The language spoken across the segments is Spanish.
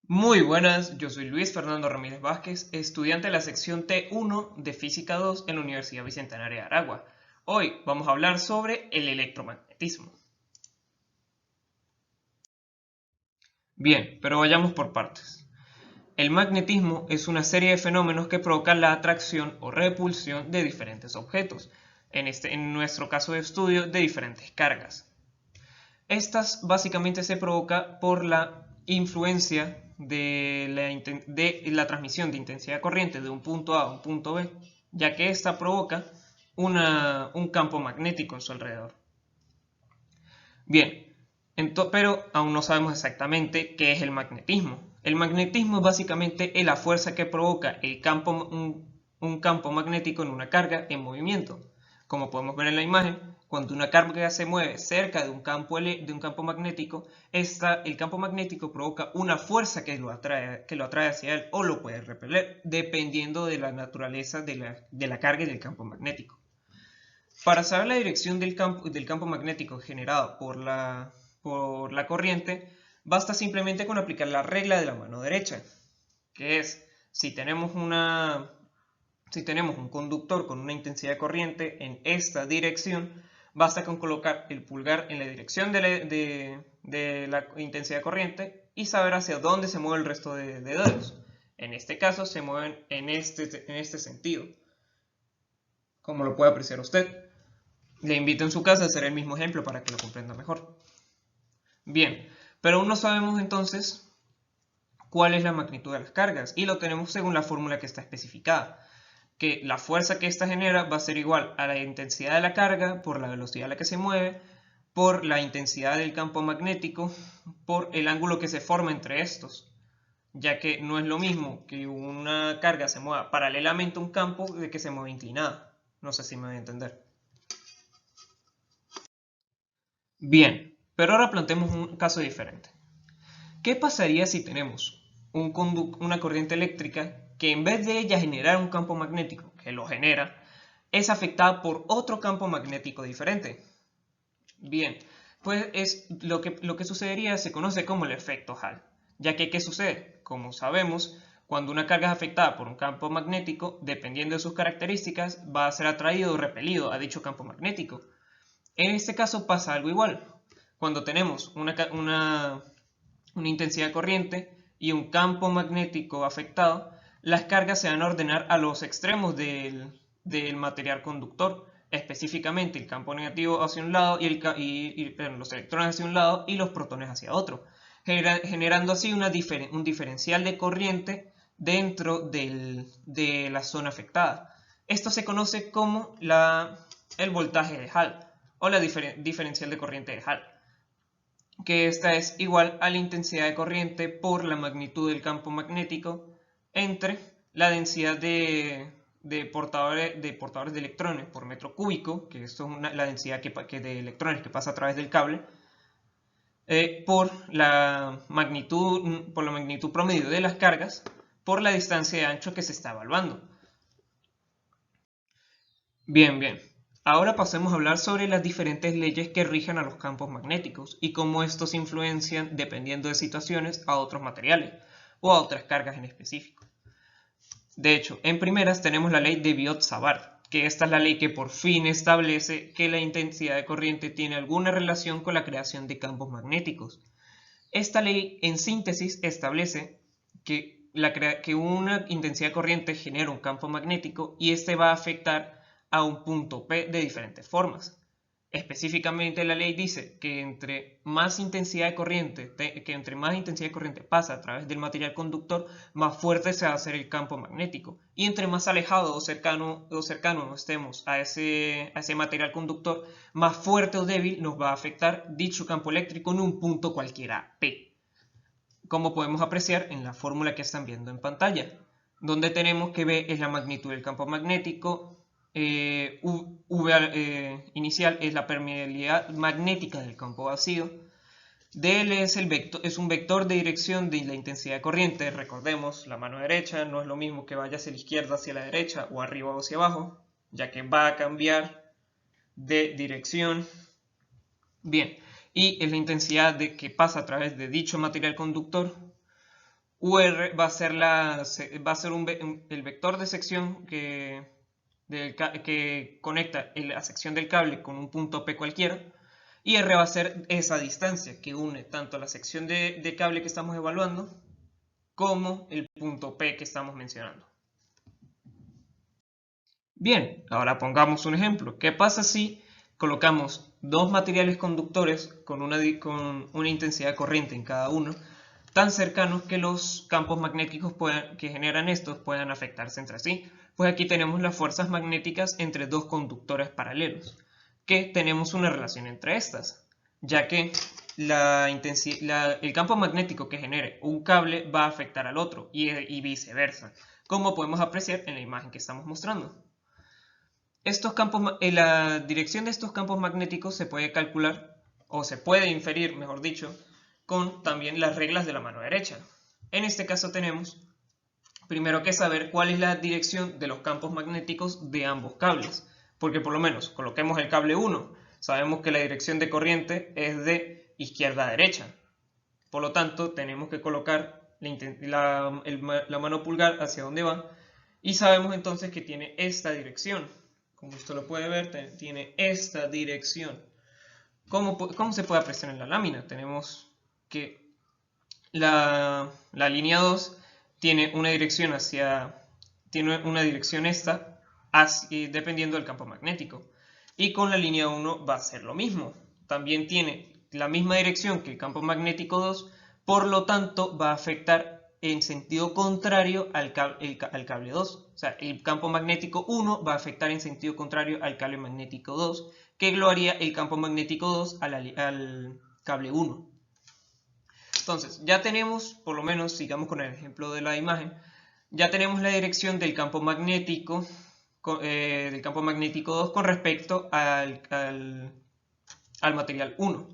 Muy buenas, yo soy Luis Fernando Ramírez Vázquez, estudiante de la sección T1 de Física 2 en la Universidad Bicentenaria de Aragua. Hoy vamos a hablar sobre el electromagnetismo. Bien, pero vayamos por partes. El magnetismo es una serie de fenómenos que provocan la atracción o repulsión de diferentes objetos, en nuestro caso de estudio, de diferentes cargas. Estas básicamente se provoca por la influencia de la transmisión de intensidad corriente de un punto A a un punto B, ya que esta provoca un campo magnético en su alrededor. Bien, pero aún no sabemos exactamente qué es el magnetismo. El magnetismo es básicamente la fuerza que provoca un campo magnético en una carga en movimiento. Como podemos ver en la imagen, cuando una carga se mueve cerca de un campo magnético, el campo magnético provoca una fuerza que lo atrae hacia él o lo puede repeler, dependiendo de la naturaleza de la carga y del campo magnético. Para saber la dirección del campo magnético generado por la corriente, basta simplemente con aplicar la regla de la mano derecha, que es si tenemos un conductor con una intensidad de corriente en esta dirección, basta con colocar el pulgar en la dirección de la intensidad de corriente y saber hacia dónde se mueve el resto de dedos. En este caso se mueven en este sentido, como lo puede apreciar usted. Le invito en su casa a hacer el mismo ejemplo para que lo comprenda mejor. Bien, pero aún no sabemos entonces cuál es la magnitud de las cargas y lo tenemos según la fórmula que está especificada, que la fuerza que ésta genera va a ser igual a la intensidad de la carga por la velocidad a la que se mueve, por la intensidad del campo magnético, por el ángulo que se forma entre estos, ya que no es lo mismo que una carga se mueva paralelamente a un campo de que se mueva inclinada. No sé si me voy a entender. Bien, pero ahora planteemos un caso diferente. ¿Qué pasaría si tenemos una corriente eléctrica que en vez de ella generar un campo magnético, que lo genera, es afectada por otro campo magnético diferente? Bien, pues lo que sucedería se conoce como el efecto Hall, ya que ¿qué sucede? Como sabemos, cuando una carga es afectada por un campo magnético, dependiendo de sus características, va a ser atraído o repelido a dicho campo magnético. En este caso pasa algo igual. Cuando tenemos una intensidad de corriente y un campo magnético afectado, las cargas se van a ordenar a los extremos del material conductor, específicamente el campo negativo hacia un lado perdón, los electrones hacia un lado y los protones hacia otro, generando así un diferencial de corriente dentro de la zona afectada. Esto se conoce como el voltaje de Hall o la diferencial de corriente de Hall, que esta es igual a la intensidad de corriente por la magnitud del campo magnético entre la densidad de portadores de electrones por metro cúbico, que esto es la densidad de electrones que pasa a través del cable, por la magnitud promedio de las cargas, por la distancia de ancho que se está evaluando. Bien, bien. Ahora pasemos a hablar sobre las diferentes leyes que rigen a los campos magnéticos y cómo estos influencian, dependiendo de situaciones, a otros materiales o a otras cargas en específico. De hecho, en primeras tenemos la ley de Biot-Savart, que esta es la ley que por fin establece que la intensidad de corriente tiene alguna relación con la creación de campos magnéticos. Esta ley, en síntesis, establece que una intensidad de corriente genera un campo magnético y este va a afectar a un punto P de diferentes formas. Específicamente la ley dice que entre más intensidad de corriente pasa a través del material conductor, más fuerte se va a hacer el campo magnético. Y entre más alejado o cercano estemos a ese material conductor, más fuerte o débil nos va a afectar dicho campo eléctrico en un punto cualquiera P, como podemos apreciar en la fórmula que están viendo en pantalla, donde tenemos que B es la magnitud del campo magnético, inicial es la permeabilidad magnética del campo vacío, dl es un vector de dirección de la intensidad de corriente. Recordemos, la mano derecha no es lo mismo que vaya hacia la izquierda hacia la derecha o arriba o hacia abajo, ya que va a cambiar de dirección. Bien, y es la intensidad que pasa a través de dicho material conductor. UR va a ser, el vector de sección que conecta la sección del cable con un punto P cualquiera, y R va a ser esa distancia que une tanto la sección de cable que estamos evaluando como el punto P que estamos mencionando. Bien, ahora pongamos un ejemplo. ¿Qué pasa si colocamos dos materiales conductores con una intensidad de corriente en cada uno, tan cercanos que los campos magnéticos que generan estos puedan afectarse entre sí? Pues aquí tenemos las fuerzas magnéticas entre dos conductores paralelos, que tenemos una relación entre estas, ya que el campo magnético que genere un cable va a afectar al otro y viceversa, como podemos apreciar en la imagen que estamos mostrando. La dirección de estos campos magnéticos se puede calcular, o se puede inferir, mejor dicho, con también las reglas de la mano derecha. En este caso tenemos primero que saber cuál es la dirección de los campos magnéticos de ambos cables, porque por lo menos coloquemos el cable 1, sabemos que la dirección de corriente es de izquierda a derecha, por lo tanto tenemos que colocar la mano pulgar hacia donde va, y sabemos entonces que tiene esta dirección. Como usted lo puede ver, tiene esta dirección. ¿Cómo se puede apreciar en la lámina? Tenemos que la línea 2 tiene una dirección dependiendo del campo magnético. Y con la línea 1 va a ser lo mismo. También tiene la misma dirección que el campo magnético 2, por lo tanto va a afectar en sentido contrario al cable 2. O sea, el campo magnético 1 va a afectar en sentido contrario al cable magnético 2, que lo haría el campo magnético 2 al cable 1. Entonces, ya tenemos, por lo menos, sigamos con el ejemplo de la imagen, ya tenemos la dirección del campo magnético 2 con respecto al material 1.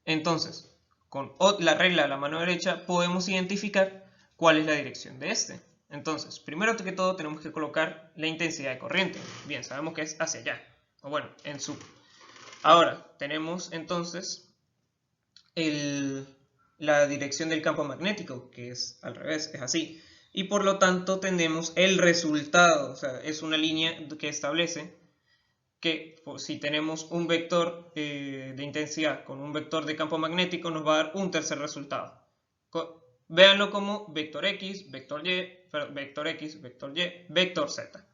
Entonces, con la regla de la mano derecha podemos identificar cuál es la dirección de este. Entonces, primero que todo tenemos que colocar la intensidad de corriente. Bien, sabemos que es hacia allá, o bueno, en sub. Ahora, tenemos entonces la dirección del campo magnético, que es al revés, es así. Y por lo tanto tenemos el resultado, o sea, es una línea que establece que si tenemos un vector de intensidad con un vector de campo magnético nos va a dar un tercer resultado. Véanlo como vector X, vector Y, vector X, vector Y, vector Z.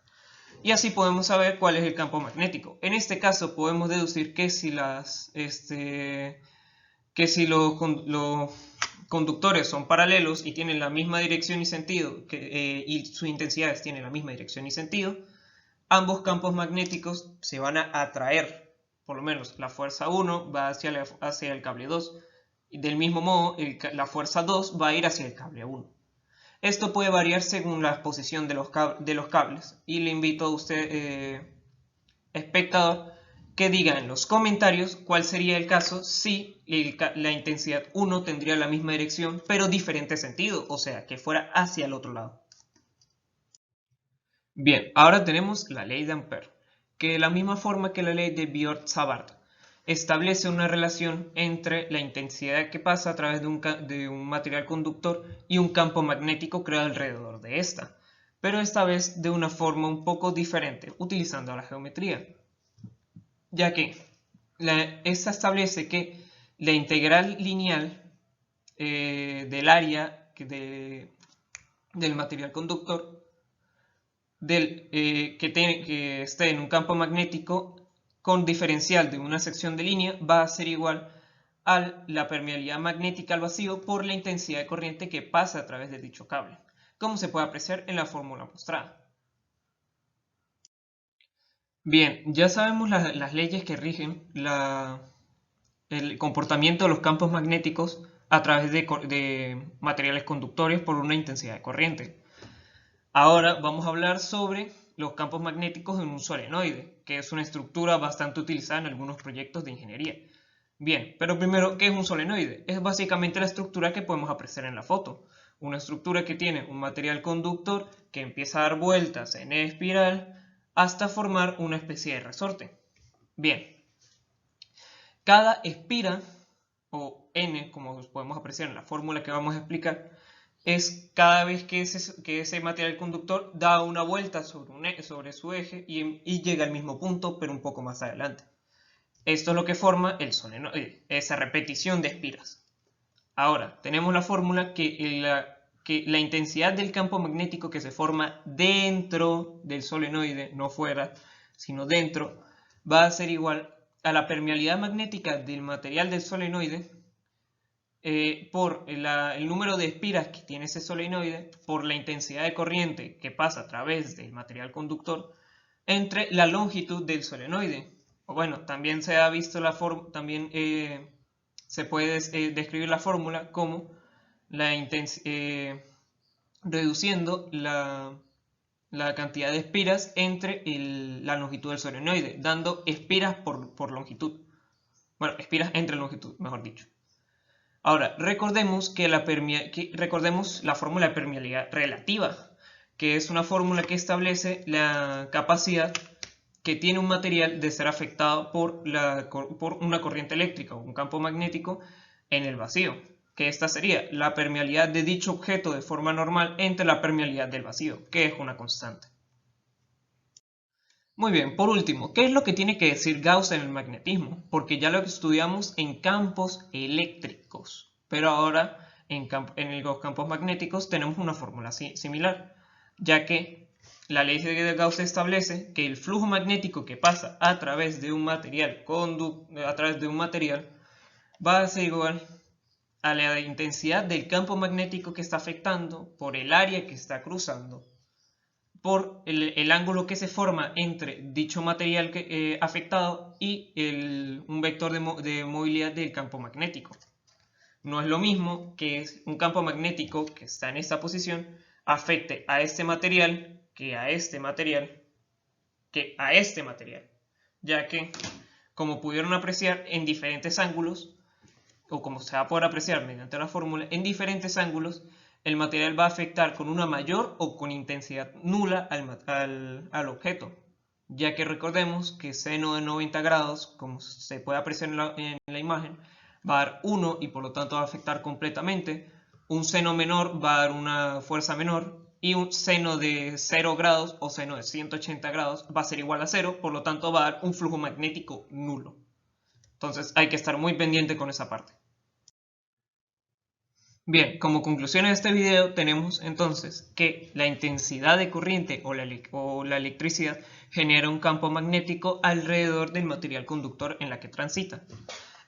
Y así podemos saber cuál es el campo magnético. En este caso podemos deducir que si los conductores son paralelos y tienen la misma dirección y sentido, y sus intensidades tienen la misma dirección y sentido, ambos campos magnéticos se van a atraer. Por lo menos la fuerza 1 va hacia el cable 2, y del mismo modo la fuerza 2 va a ir hacia el cable 1. Esto puede variar según la posición de los cables, y le invito a usted, espectador, que diga en los comentarios cuál sería el caso si la intensidad 1 tendría la misma dirección pero diferente sentido, o sea, que fuera hacia el otro lado. Bien, ahora tenemos la ley de Ampère, que de la misma forma que la ley de Biot-Savart establece una relación entre la intensidad que pasa a través de un material conductor y un campo magnético creado alrededor de esta, pero esta vez de una forma un poco diferente, utilizando la geometría, ya que esta establece que la integral lineal del área del material conductor que esté en un campo magnético con diferencial de una sección de línea va a ser igual a la permeabilidad magnética al vacío por la intensidad de corriente que pasa a través de dicho cable, como se puede apreciar en la fórmula mostrada. Bien, ya sabemos las leyes que rigen el comportamiento de los campos magnéticos a través de materiales conductores por una intensidad de corriente. Ahora vamos a hablar sobre los campos magnéticos en un solenoide, que es una estructura bastante utilizada en algunos proyectos de ingeniería. Bien, pero primero, ¿qué es un solenoide? Es básicamente la estructura que podemos apreciar en la foto. Una estructura que tiene un material conductor que empieza a dar vueltas en espiral hasta formar una especie de resorte. Bien, cada espira, o N, como podemos apreciar en la fórmula que vamos a explicar, es cada vez que ese material conductor da una vuelta sobre su eje y llega al mismo punto, pero un poco más adelante. Esto es lo que forma el solenoide, esa repetición de espiras. Ahora, tenemos la fórmula que la intensidad del campo magnético que se forma dentro del solenoide, no fuera, sino dentro, va a ser igual a la permeabilidad magnética del material del solenoide por el número de espiras que tiene ese solenoide, por la intensidad de corriente que pasa a través del material conductor, entre la longitud del solenoide. O bueno, también se ha visto se puede describir la fórmula como reduciendo la cantidad de espiras entre la longitud del solenoide, dando espiras por longitud. Bueno, espiras entre longitud, mejor dicho. Ahora, recordemos la fórmula de permeabilidad relativa, que es una fórmula que establece la capacidad que tiene un material de ser afectado por una corriente eléctrica o un campo magnético en el vacío, que esta sería la permeabilidad de dicho objeto de forma normal entre la permeabilidad del vacío, que es una constante. Muy bien, por último, ¿qué es lo que tiene que decir Gauss en el magnetismo? Porque ya lo estudiamos en campos eléctricos, pero ahora en los campos magnéticos tenemos una fórmula similar, ya que la ley de Gauss establece que el flujo magnético que pasa a través de un material va a ser igual a la intensidad del campo magnético que está afectando por el área que está cruzando, por el ángulo que se forma entre dicho material afectado y un vector de movilidad del campo magnético. No es lo mismo que un campo magnético que está en esta posición afecte a este material que a este material ya que, como pudieron apreciar en diferentes ángulos, o como se va a poder apreciar mediante la fórmula, en diferentes ángulos, el material va a afectar con una mayor o con intensidad nula al objeto, ya que recordemos que seno de 90 grados, como se puede apreciar en la imagen, va a dar 1 y por lo tanto va a afectar completamente. Un seno menor va a dar una fuerza menor y un seno de 0 grados o seno de 180 grados va a ser igual a 0, por lo tanto va a dar un flujo magnético nulo. Entonces hay que estar muy pendiente con esa parte. Bien, como conclusión de este video tenemos entonces que la intensidad de corriente o la electricidad genera un campo magnético alrededor del material conductor en la que transita.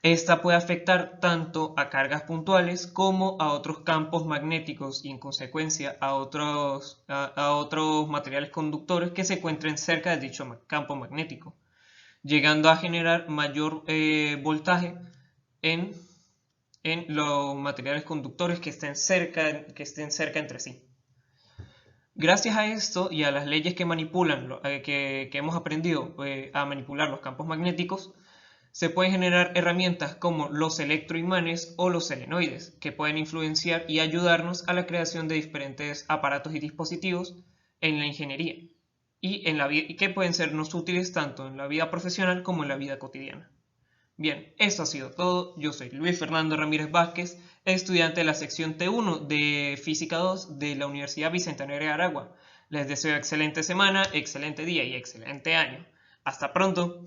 Esta puede afectar tanto a cargas puntuales como a otros campos magnéticos y en consecuencia a otros materiales conductores que se encuentren cerca de dicho campo magnético, llegando a generar mayor voltaje en los materiales conductores que estén cerca entre sí. Gracias a esto y a las leyes que hemos aprendido a manipular los campos magnéticos, se pueden generar herramientas como los electroimanes o los solenoides, que pueden influenciar y ayudarnos a la creación de diferentes aparatos y dispositivos en la ingeniería y que pueden sernos útiles tanto en la vida profesional como en la vida cotidiana. Bien, eso ha sido todo. Yo soy Luis Fernando Ramírez Vázquez, estudiante de la sección T1 de Física 2 de la Universidad Bicentenario de Aragua. Les deseo excelente semana, excelente día y excelente año. ¡Hasta pronto!